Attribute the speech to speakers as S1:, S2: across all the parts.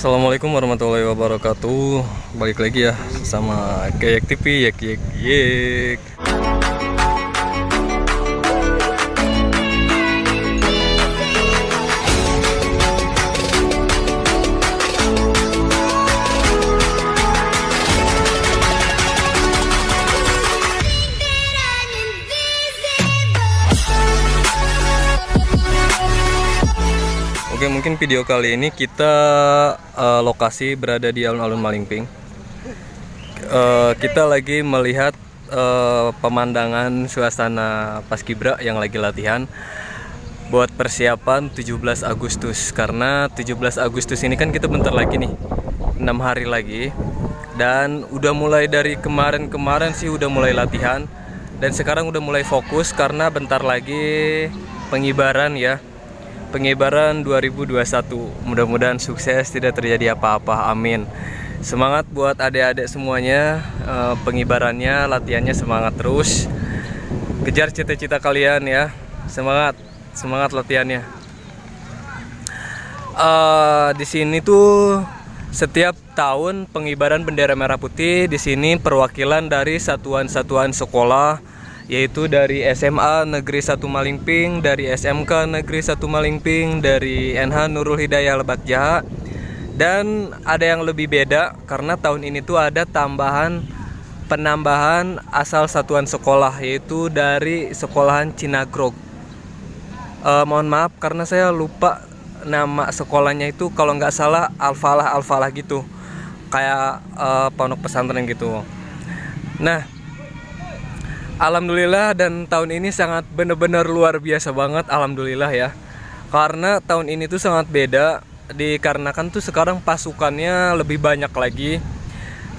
S1: Assalamualaikum warahmatullahi wabarakatuh. Balik lagi ya sama Kayak TV, yek yek yek. Oke, mungkin video kali ini kita lokasi berada di alun-alun Malingping. Kita lagi melihat pemandangan suasana Paskibra yang lagi latihan buat persiapan 17 Agustus. Karena 17 Agustus ini kan kita bentar lagi nih, 6 hari lagi. Dan udah mulai dari kemarin sih udah mulai latihan. Dan sekarang udah mulai fokus karena bentar lagi pengibaran ya. Pengibaran 2021. Mudah-mudahan sukses, tidak terjadi apa-apa, amin. Semangat buat adik-adik semuanya, pengibarannya, latihannya semangat terus. Kejar cita-cita kalian ya. Semangat latihannya. Di sini tuh setiap tahun pengibaran bendera merah putih. Di sini perwakilan dari satuan-satuan sekolah, yaitu dari SMA Negeri 1 Malingping, dari SMK Negeri 1 Malingping, dari NH Nurul Hidayah Lebak Jaha. Dan ada yang lebih beda karena tahun ini tuh ada penambahan asal satuan sekolah, yaitu dari sekolahan Cinagrog. Mohon maaf karena saya lupa nama sekolahnya itu, kalau nggak salah Al-Falah gitu, kayak pondok pesantren gitu. Nah, alhamdulillah, dan tahun ini sangat benar-benar luar biasa banget, alhamdulillah ya. Karena tahun ini tuh sangat beda, dikarenakan tuh sekarang pasukannya lebih banyak lagi.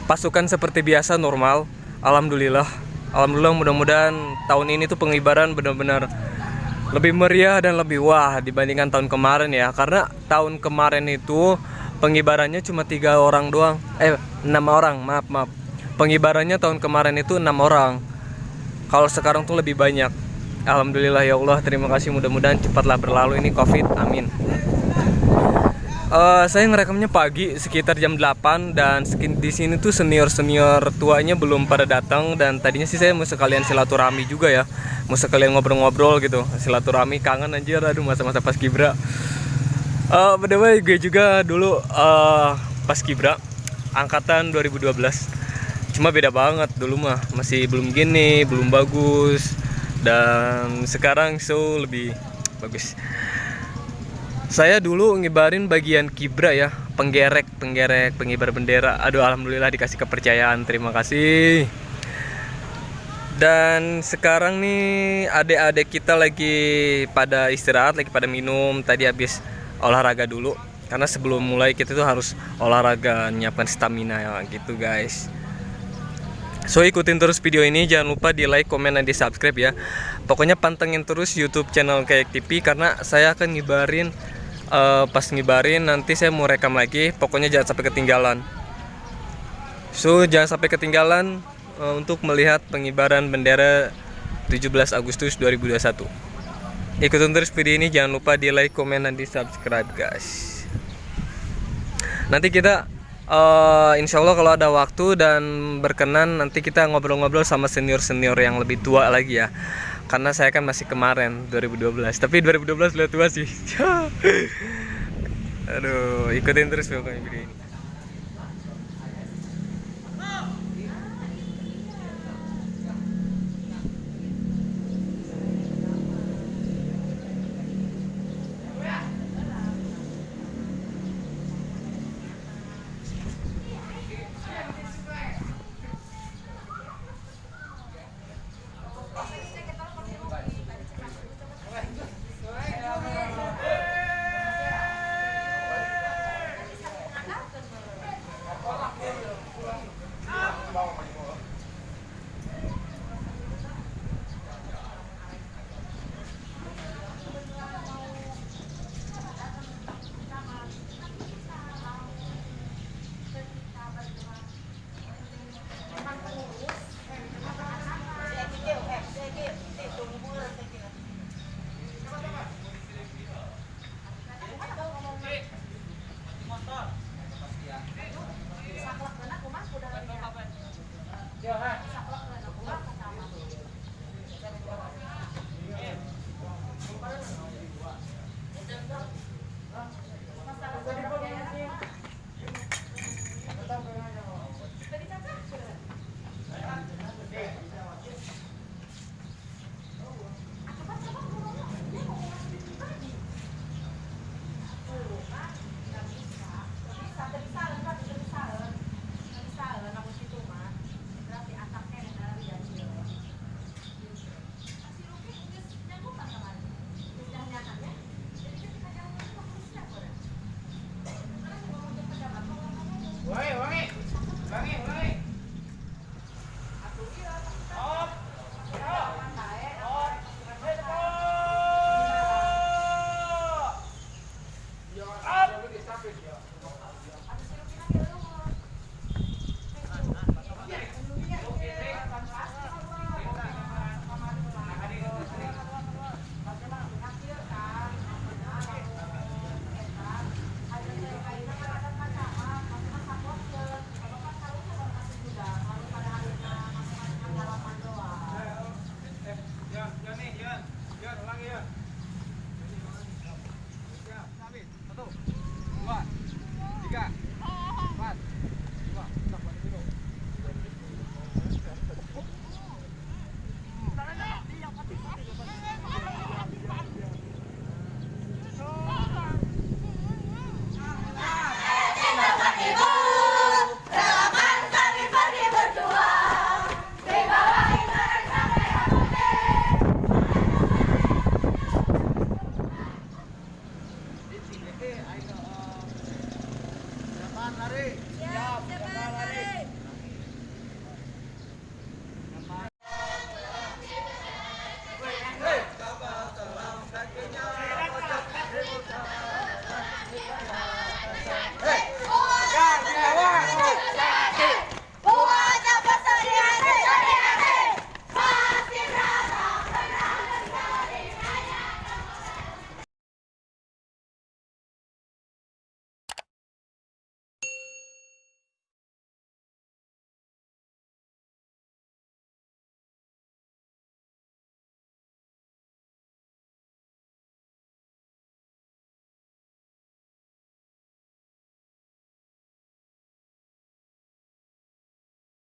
S1: Pasukan seperti biasa normal, alhamdulillah. Alhamdulillah, mudah-mudahan tahun ini tuh pengibaran benar-benar lebih meriah dan lebih wah dibandingkan tahun kemarin ya. Karena tahun kemarin itu pengibarannya cuma 3 orang doang, 6 orang, maaf. Pengibarannya tahun kemarin itu 6 orang. Kalau sekarang tuh lebih banyak. Alhamdulillah ya Allah, terima kasih, mudah-mudahan cepatlah berlalu ini Covid, amin. Saya ngerekamnya pagi sekitar jam 8 dan di sini tuh senior tuanya belum pada datang, dan tadinya sih saya mau sekalian silaturahmi juga ya. Mau sekalian ngobrol-ngobrol gitu, silaturahmi, kangen anjir, aduh masa-masa Paskibra. By the way, gue juga dulu Paskibra angkatan 2012. Cuma beda banget, dulu mah masih belum gini, belum bagus. Dan sekarang lebih bagus. Saya dulu ngibarin bagian kibra ya, penggerek, pengibar bendera. Aduh, alhamdulillah dikasih kepercayaan, terima kasih. Dan sekarang nih adik-adik kita lagi pada istirahat, lagi pada minum. Tadi habis olahraga dulu. Karena sebelum mulai kita tuh harus olahraga, nyiapkan stamina ya gitu guys. So, ikutin terus video ini, jangan lupa di like, komen, dan di subscribe ya. Pokoknya pantengin terus YouTube channel Kayak TV, karena saya akan ngibarin, pas ngibarin nanti saya mau rekam lagi. Pokoknya jangan sampai ketinggalan. So, jangan sampai ketinggalan untuk melihat pengibaran bendera 17 Agustus 2021. Ikutin terus video ini, jangan lupa di like, komen, dan di subscribe guys. Nanti kita insya Allah kalau ada waktu dan berkenan, nanti kita ngobrol-ngobrol sama senior yang lebih tua lagi ya. Karena saya kan masih kemarin 2012, tapi 2012 udah tua sih. Aduh, ikutin terus video ini.